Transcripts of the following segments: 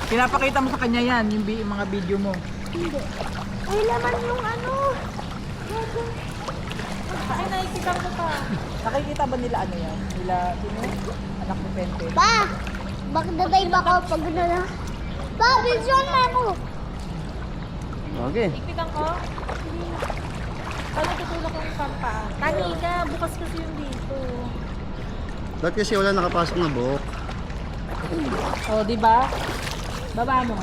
Pinapakita mo sa kanya yan, yung mga video mo. Hindi. Ay, laman yung ano. Ay, nakikita ko pa. Nakikita ba nila ano yan? Nila, sino? Anak ni Pente. Pa! Magdadive ako pag na. Pa, vision na ako. Okay. Ikpitan ko? Paano tutulak ko yung pampa? Kanina, bukas kasi yung dito. Ba't kasi wala nakapasok na buhok? O, di ba? Baba mo.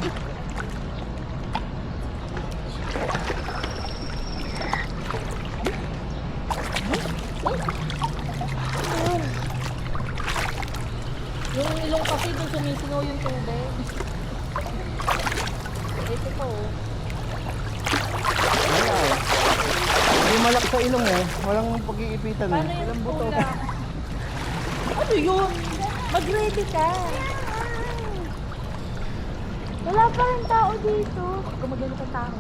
Yung ilong kasi doon sumisingaw yung tubig. Ito po. Wala eh. Hindi malak sa ilong eh. Walang pag-iipitan Paano eh. yung tulak? Ano yun? Mag-ready ka. Wala pa rin tao dito. Kung magano ka tao.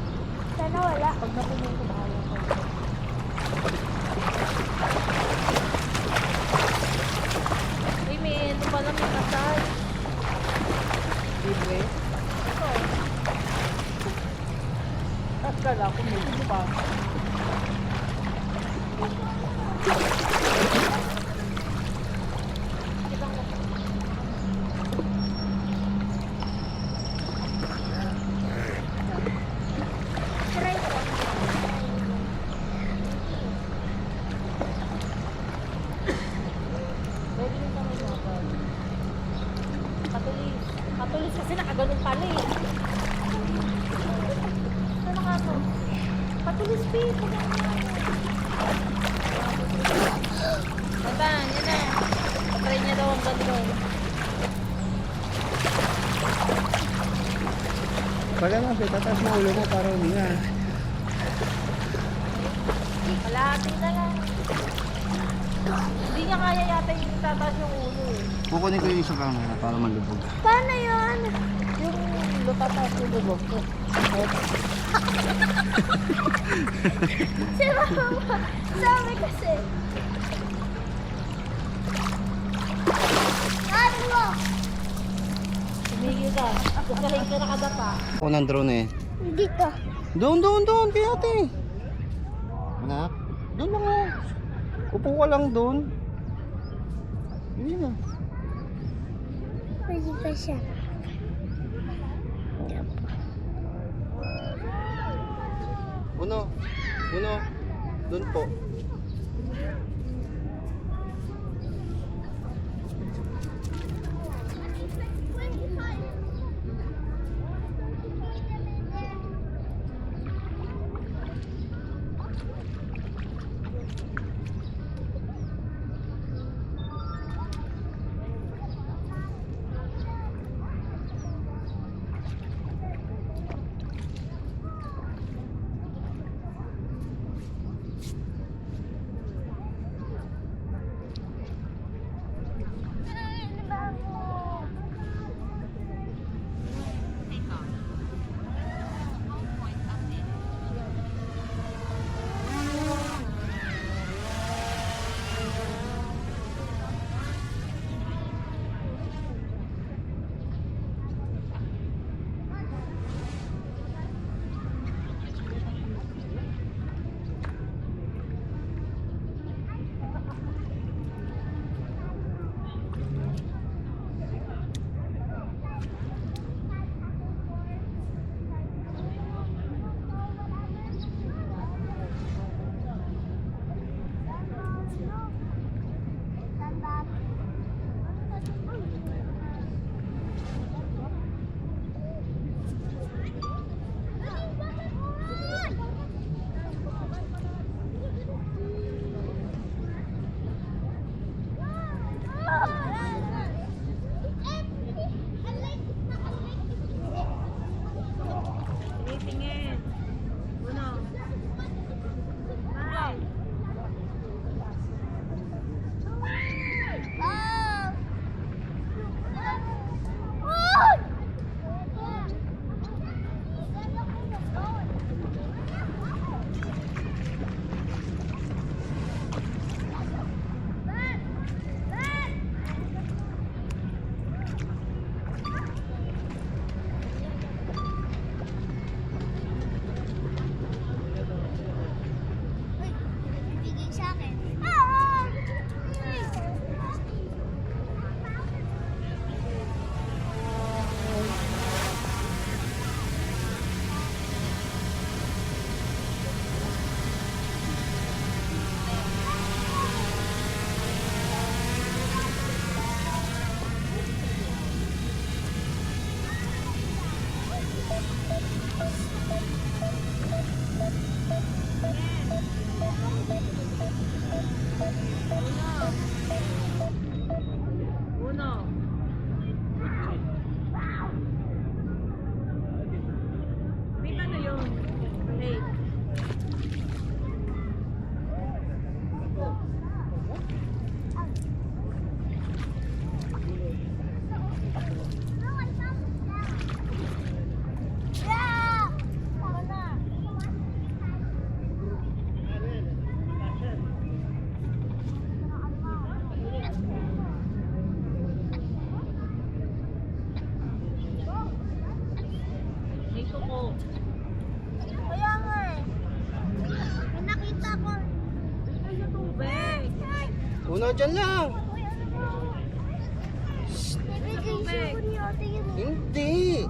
Sana wala. Pag napunin ko, bahala ko. Uy, may ito pala may massage. Libre. Ito. Kala ko may pa. Kita mo. Try ko. Pwede rin kami mabag. Katulis. Katulis kasi nakaganon pala eh. Ano nga to? Katulis people. Batan, yan na. Try niya daw ang gano'n. Pala nga, tataas mo ulo mo para huminga. Malati na lang. Hindi niya kaya yata yung tataas yung ulo eh. Kukunin ko yung isang camera para malubog. Paano yun? Yung lutataas yung lubog ko. Si Mama. Sabi kasi. Ano mo? Tumigil ka. Kusalay ka nakadapa. Ako ng drone eh. Dito. Doon, kaya ate. Anak, doon lang oh. Upo ka lang doon. Hindi na. Pwede pa siya. Uno, doon po. Uno. May ano yun? Hey. Yeah! Wala. May suko. Kaya nga eh. May nakita ko. Ay, sa tubig. Una dyan lang. Nabigay siya ko ni ate yun. Hindi.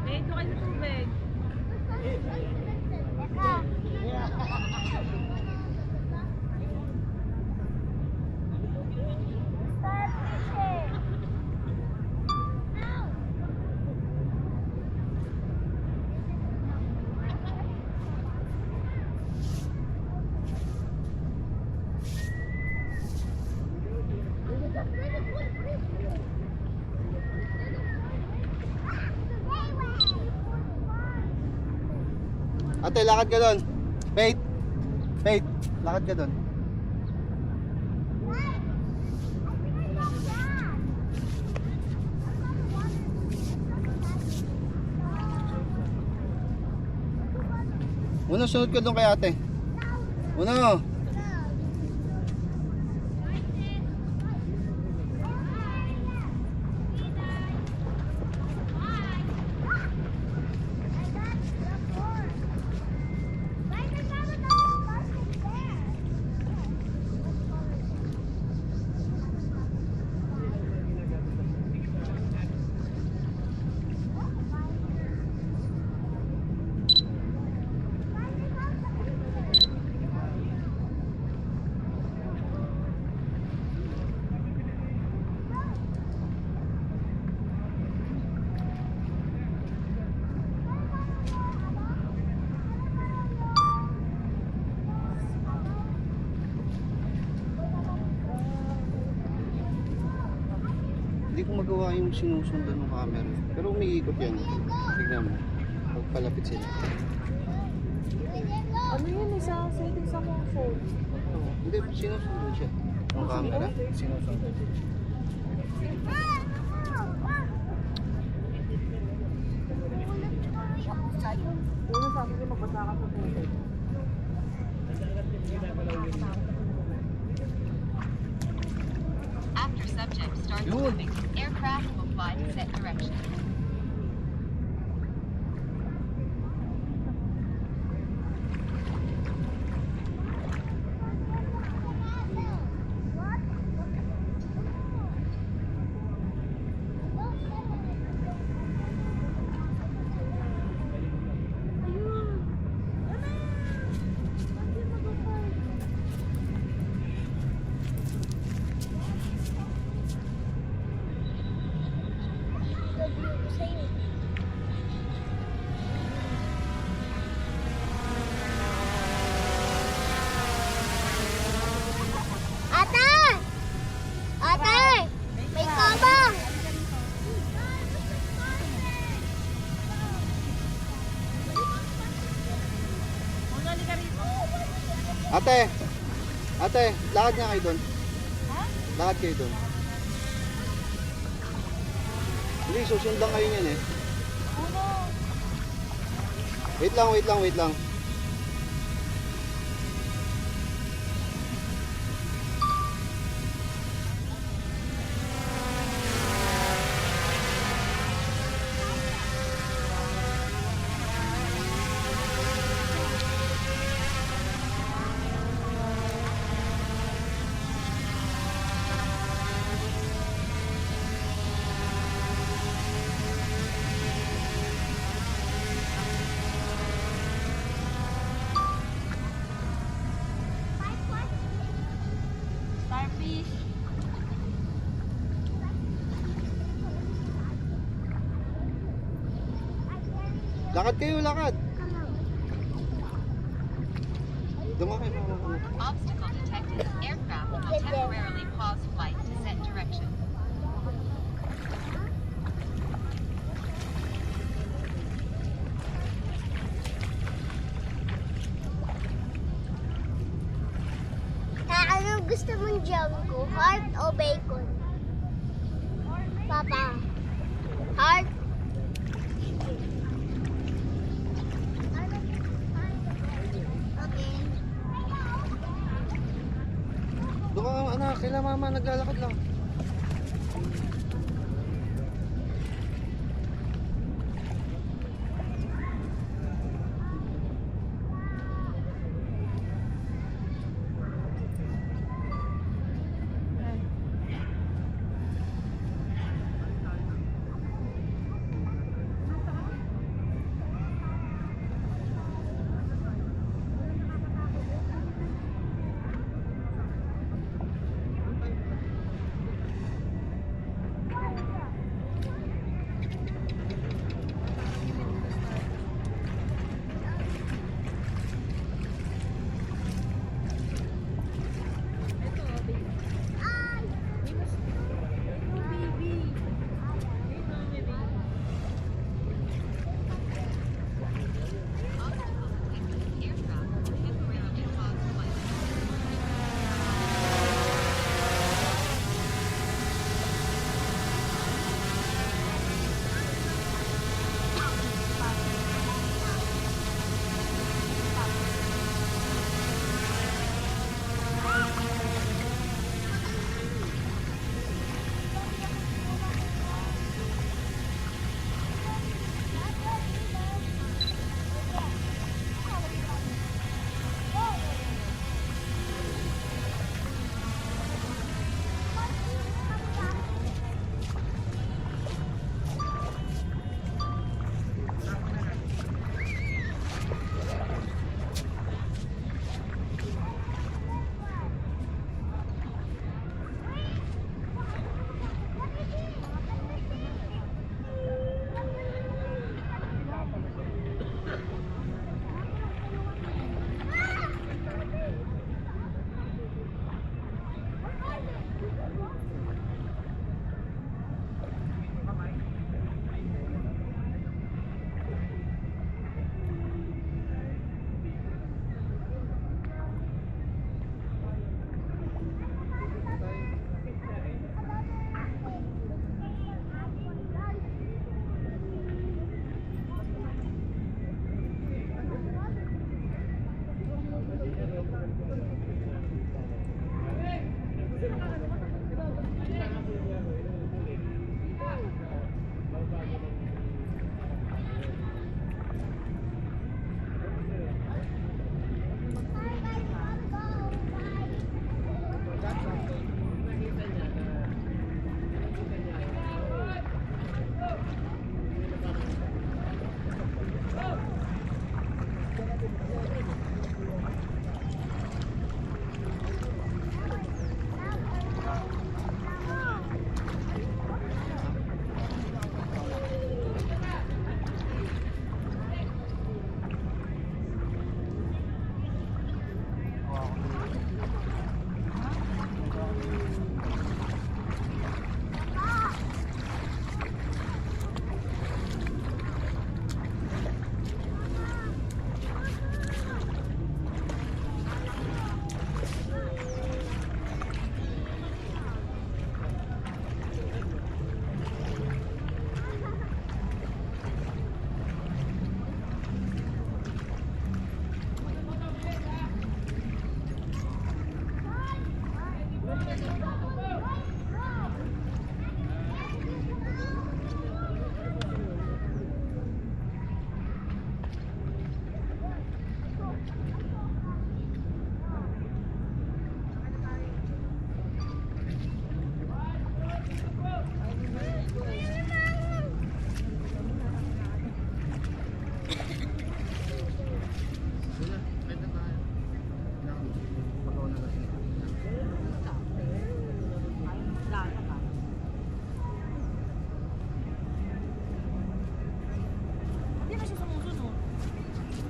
May ito kayo sa tubig. Teka. Starfish eh. Ate, lakad ka doon. Faith. Faith, lakad ka doon. Uno, sunod ka doon kay ate. Uno. Hindi ko magawa yung sinusundan ng camera. Pero umiikot yan. Tignan mo. Pagpalapit sila. Ano yun, isa setting sa mga phone. Hindi, sinusundan siya. Yung camera, sinusundan. Una sabi ko magbasa ka sa tubig. After subject starts Yun. moving, aircraft will fly in set direction. Ate! Ate! May kabang! Uno, halika rito. Ate! Ate, lakad nga kayo doon. Lakad kayo doon. Hindi, susundan kayo niyan eh. Uno. Wait lang, wait lang, wait lang. Lakad kayo, lakad. Duma kayo, mama. Obstacle detected. Aircraft will temporarily pause flight to set direction. Anong gusto mong jam ko? Heart o bacon? Papa. Heart? Okay. Doon ka, anak. Kailan mama naglalakad lang.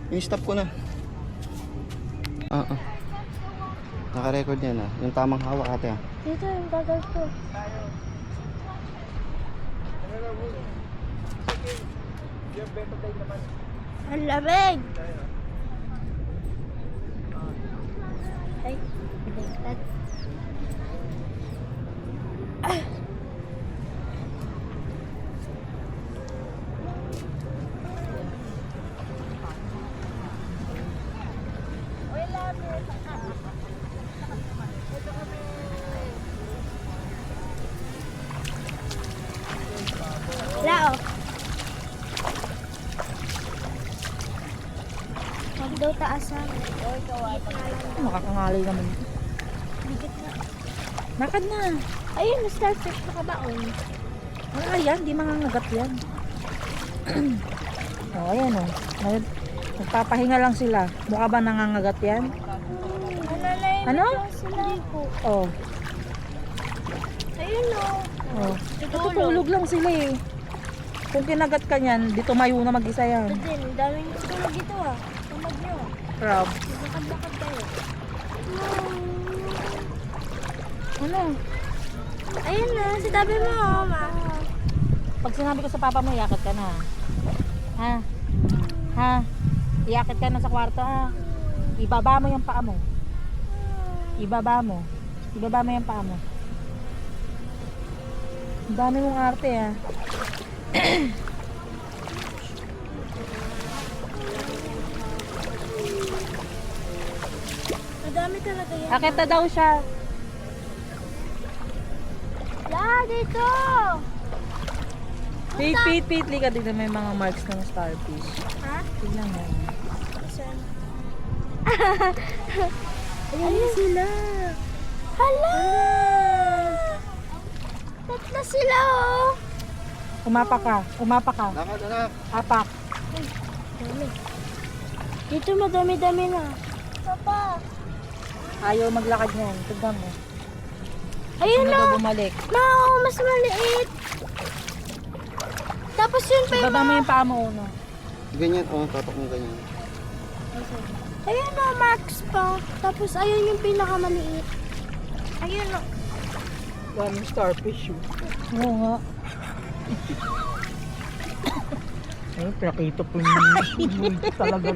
Yung stop ko na. Naka-record yan ah. Yung tamang hawak ate ah. Dito yung gagal ko. Ang lamig! Ay, baliktad. Wala oh. Huwag daw taasan. Makakangalay naman. Bigit na. Nakad na. Ayun, starfish na kabaon. Wala yan, di mangangagat yan. Oh, ayan oh. Nagpapahinga lang sila. Mukha ba nangangagat yan? Ano? Sila po. Oh. Ayun oh. Oh. Natutulog lang sila eh. Kung kinagat ka niyan, di tumayo na mag-isa yan. Ito din, ang daming tulog ito ah. Tumag nyo. Crab. Lakad-lakad kayo. Ano? Ayun na, sinabi mo oh, ma. Pag sinabi ko sa papa mo, iakit ka na. Ha? Ha? Iakit ka na sa kwarto ha? Ibaba mo yung paa mo. Ibaba mo. Ibaba mo yung paa mo. Ang dami mong arte ha. Madami talaga yan. Akit na daw siya. La, dito! Pit. Liga dito may mga marks ng starfish. Ha? Tignan mo. Saan? Ayun sila. Hala! Tatlo sila oh! Umapak ka. Lakad anak. Apak. Dami. Dito madami-dami na. Papa! Ayaw maglakad niyan. Tignan mo. Ayun Sino na! daw bumalik? Ma, oh, mas maliit. Tapos yun pa yung Ibaba mo yung paa mo uno. Ganyan, oh, tapak mo ganyan. Ayun o, Max pa. Tapos ayun yung pinakamaliit. Ayun o. Daming starfish yun. Oo nga. Ayun, pinakita po yung talaga.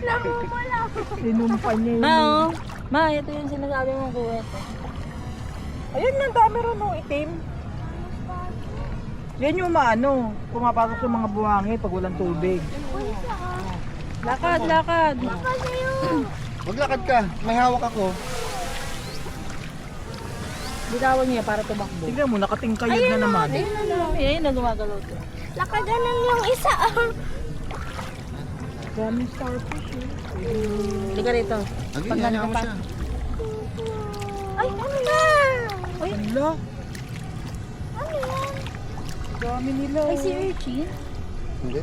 Namumula. Sinumpa niya yun. Ma, oh. Ma, ito yung sinasabi mong kuwete. Ayun, ang dami rin oh, itim. Yan yung maano, pumapasok sa mga buhangin pag walang tubig. Lakad. Kasi yun. Maglakad ka. May hawak ako. Bitawan niya para tumakbo. Tignan mo, nakatingkayod na naman. Ayun na gumagalaw to. Lakadanan yung isa. Daming starfish yun. Liga rito. Agi, Pag yan nandun mo pa. siya. Ay, ano na? Hala, Ano yan? dami nila. Ay, si Urchin. Hindi.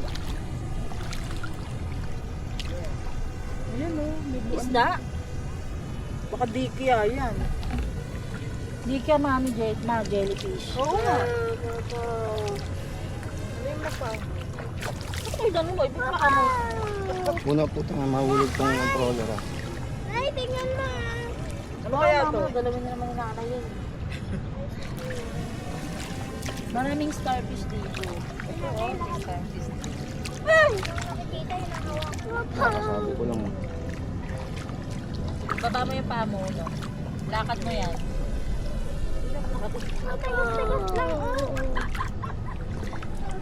Ayan oh, may buwan. Isda. Baka di kaya yan. Di ka mami jellyfish. Oo nga. Ay, ganun mo. Ibig pa mo. Una po ito nga mahulog tong controller ah. Ay, tingnan mo. Ano kaya to? Galawin na naman yung nanay yun. Maraming starfish dito. Ito, oh. Starfish. Ay! Nakikita yung nakawak ko. Nakasabi ko lang. Baba mo yung paa mo, no? Lakad mo yan. Matagas-tagas lang. Oh.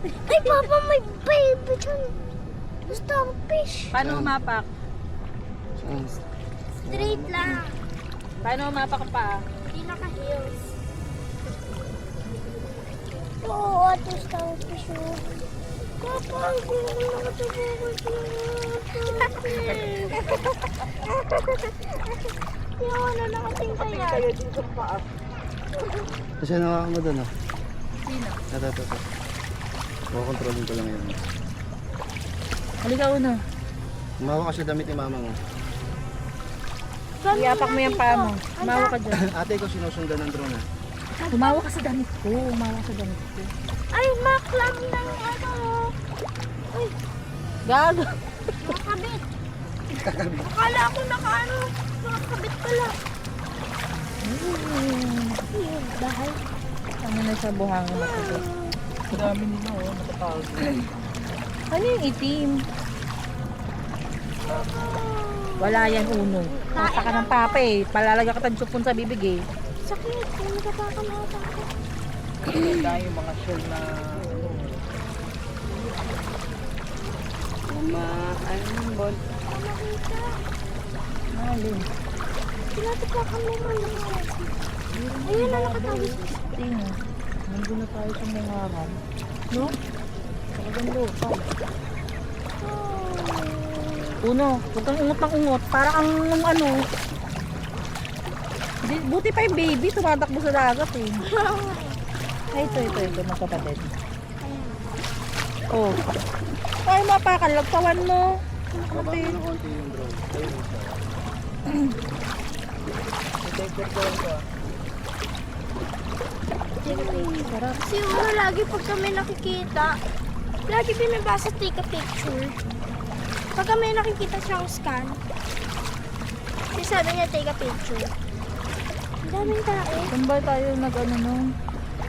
Ay, Papa, may baby dyan. Starfish. Paano umapak? Saan? Straight lang. Paano umapak ang paa? Hindi naka-heels. Oo, ate starfish mo. Papa, hindi ako nakatubukod Hindi ako na nakatingkay yan. Kaya din sa paa. Kasi nakaka mo doon ah. Sino? Ito. Kukontrolin ko lang yun. Halika una. Umawa ka sa damit ni mama mo. Iapak mo yung paa mo. Umawa ka dyan. Ate ko sinusundan ng drone ah. Umawa ka sa damit ko. Umawa sa damit ko. Ay, maklam ng ano. Uy, Gago. nakabit. Akala ko nakakabit pala. Yun, bahay. Ano na sa buhangin na ito? Ang dami nila, oh. Nakatago. Ano yung itim? Wala yan, Uno. Nasa ka ng papa eh. Palalagyan ka ng chupon sa bibig eh. Sakit, kung nagkatakan na ata ako. Wala yung mga show na, ano, Nakita. Alin? Tinatapakan mo man lang. Ayun na nakatawis. Tingnan. Nandun na tayo sa nangaran. No? Talagang lokal. Uno, huwag kang ungot ng ungot. Para ang ano. Buti pa yung baby, tumatakbo sa dagat eh. Ay, ito, magkapatid. Oh. Ay, mapakalagtawan mo. Baba mo ng konti yung drone. Ayun, detector ko lang ba? Sarap. Kasi uno lagi pag kami nakikita, lagi binabasa take a picture. Pag kami nakikita siyang scan, kasi sabi niya take a picture. Ang daming tao. Saan ba tayo nag-ano nung?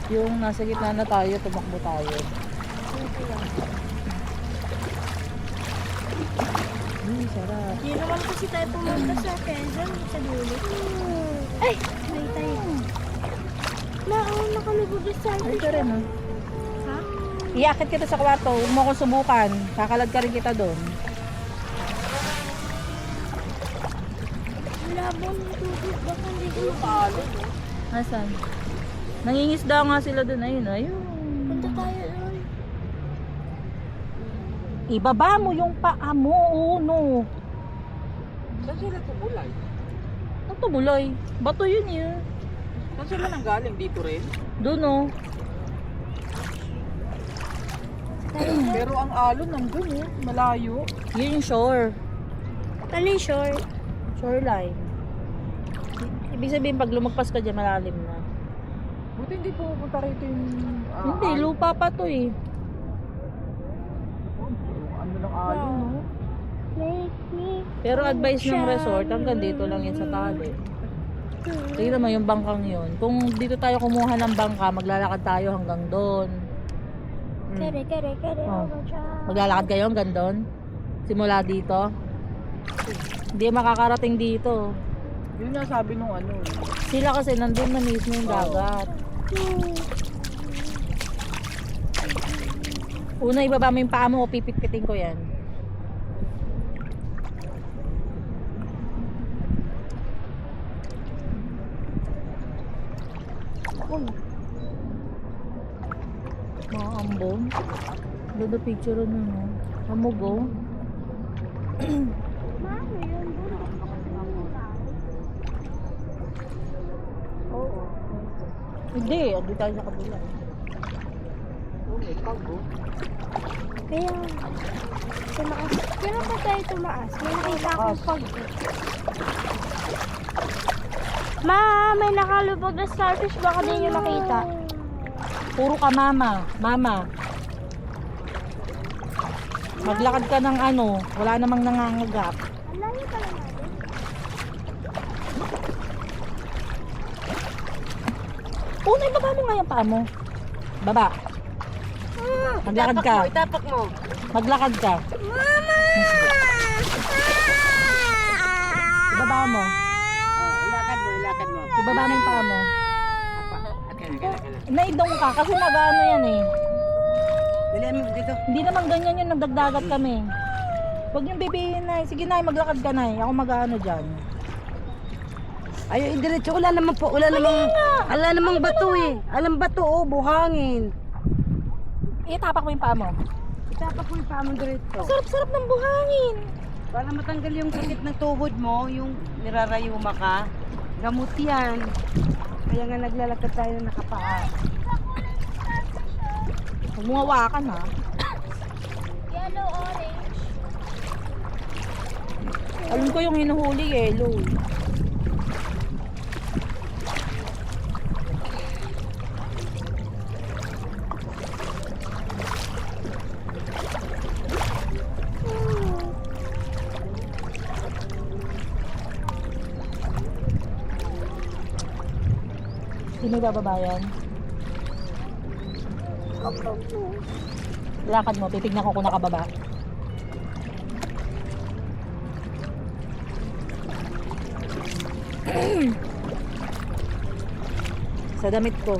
Yung nasa gitna na tayo, tumakbo tayo. Sarap. Hindi naman kasi tayo pumunta sa Quezon, sa dulo. Ay! May tayo. Nakalubog yung Ay, selfie. ka rin ah. Ha? Iakit kita sa kwarto, huwag mo akong subukan. Kakalad ka rin kita doon. Labon yung tubig. Baka hindi ko makalo. Asan? Nangingisda nga sila doon. Ayun. Punta tayo doon. Ibaba mo yung paa mo, Uno. Saan sila tumulay? Ang tumuloy. Bato yun yun. Saan sila nanggaling? Dito rin? Doon oh. Pero ang alon nandun, oh. Malayo. Yun yung shore. Ano yung shore? Shoreline. Ibig sabihin pag lumagpas ka dyan, malalim na. Buti hindi pupunta rito yung... Hindi, lupa pa to eh. Ano ng alon, no? Make me. Pero advice ng resort, hanggang dito lang yan sa tali. Tingnan mo yung bangkang yun. Kung dito tayo kumuha ng bangka, maglalakad tayo hanggang doon. Kere. Oh. Maglalakad kayo hanggang doon? Simula dito? Hindi makakarating dito. Yun nga sabi nung ano. Sila kasi nandun na mismo yung dagat. Una, ibaba mo yung paa mo o pipit-piting ko yan. Mga ambon. Ganda picture nun, no? Amugo. Mano yun? Oo. Hindi, hindi tayo sa kabila. Kaya, tumaas. Kailan pa tayo tumaas? May nakita akong pag... Ma, may nakalubog na starfish. Baka di nyo nakita. Puro ka mama. Mama. Maglakad ka ng ano, wala namang nangangagap. Ang layo pala natin. Una, ibaba mo nga yung paa mo. Baba. Maglakad ka. Itapak mo. Maglakad ka. Mama! Ibaba mo. Ilakad mo. Ibaba mo yung paa mo. Naidong ka kasi nag-ano yan eh. Dali mo dito. Hindi naman ganyan yun, nagdagdagat kami. Huwag yung bibihin na. Sige na, maglakad ka na. Ako mag-ano dyan. Ay, diretso. Wala naman po. Wala namang bato eh. Alam bato oh, buhangin. Itapak mo yung paa mo. Itapak mo yung paa mo diretso. Sarap-sarap ng buhangin. Para matanggal yung sakit ng tuhod mo, yung nirarayuma ka. Gamot yan. Kaya nga naglalakad tayo na nakapaa. Huwag mo hawakan ha. Yellow, orange. Alam ko yung hinuhuli yellow. Hindi mo bababa yan. Lakad mo, titignan ko kung nakababa. Sa damit ko.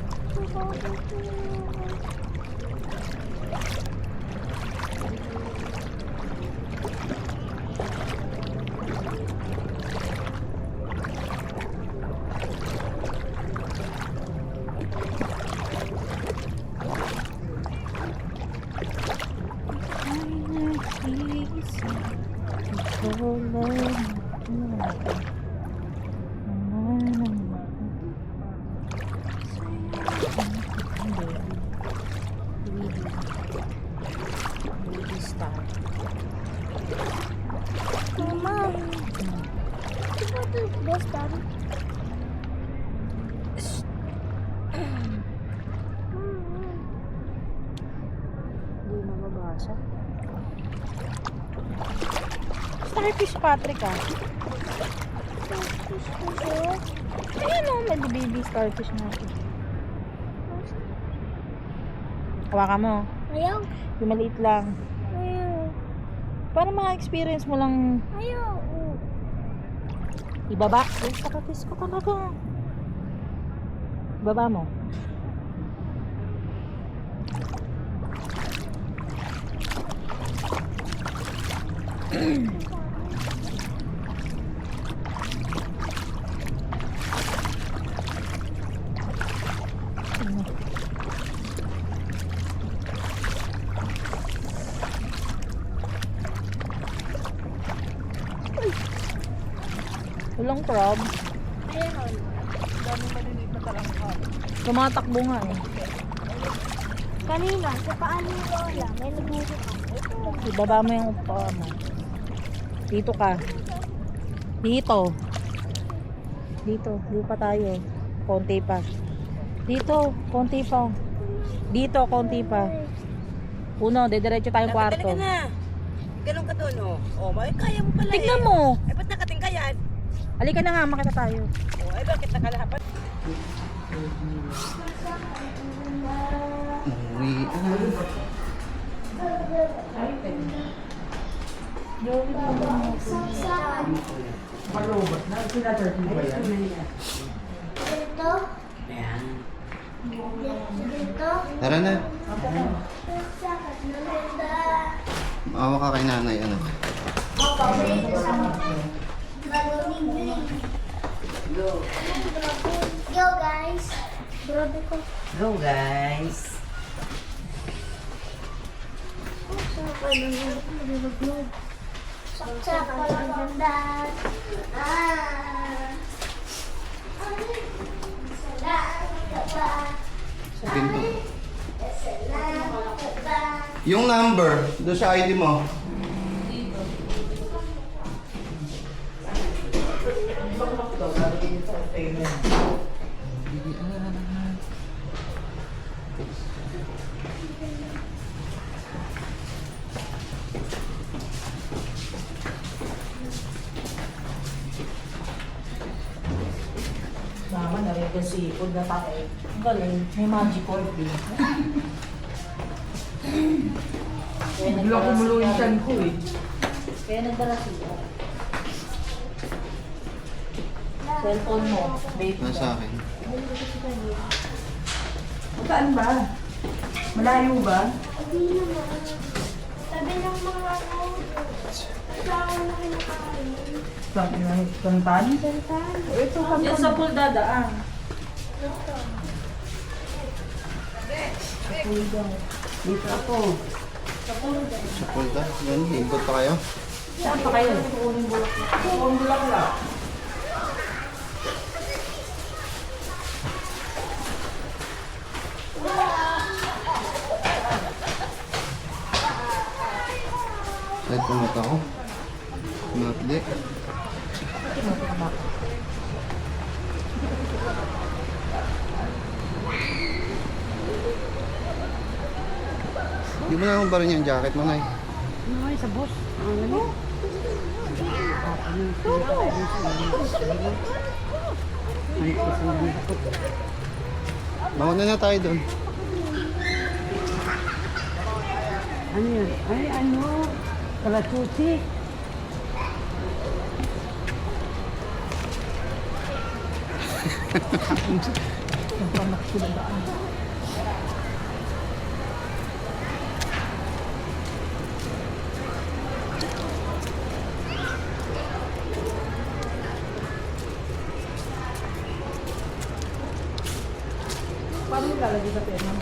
Mama, di ba ito best time? Hindi mababasa. Starfish Patrick ah. Ayan o, may baby starfish natin. Hawakan mo. Ayaw. Yung maliit lang. Ayaw. Para ma-experience mo lang Ayaw. ibaba. Ay, kakatis ko talaga. Ibaba mo. Walang crab. Meron. Tumatakbo nga eh. Kanina, sa paan ni Lola, may nagmukha. Ibaba mo yung upa mo. Dito ka. Dito. Dito. Dito pa tayo. Konti pa. Dito. Konti pa. Dito. Konti pa. Uno. Dediretso tayong kwarto. Dali ka na. Ganun ka doon, oh. Oh, may kaya mo pala Tignan eh. mo. Eh, ba't nakating ka yan? Halika na nga. Makita tayo. Oh, eh, bakit nakalapat? Uwi Dito. Dito. Tara na. Sakat na ganda. Maawa ka kay nanay, anak. Go guys. Grabe ko. Go, guys. Saksak walang ganda. Salamat ka ba? Sa pinto. Salamat ka ba? Yung number, doon sa ID mo. Mama, narinig si food na tayo. Ang galing. May magic orb eh. Bigla kumulo yung tiyan ko eh. Kaya nagdala siya. Cellphone mo. Babe. Nasa akin. Saan ba? Malayo ba? Hindi naman. Sabi ng mga ano, kasama na kinakain. Kantan? Ito kami. Yan sa pool dadaan. Dito ako. Sa punta. Ganun, ikot pa kayo. Saan pa kayo? Saan pumunta ko? Mapde. Di mo na akong barin yung jacket mo, Nay. Ay, sa bus. Ang galing. Mauna na tayo doon. Ano yan? Ay, ano? Kalatusi. Yung pamak sila daan. Paano mo lalagay sa pena mo?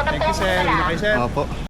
Thank you, sir. Okay, sir. Opo.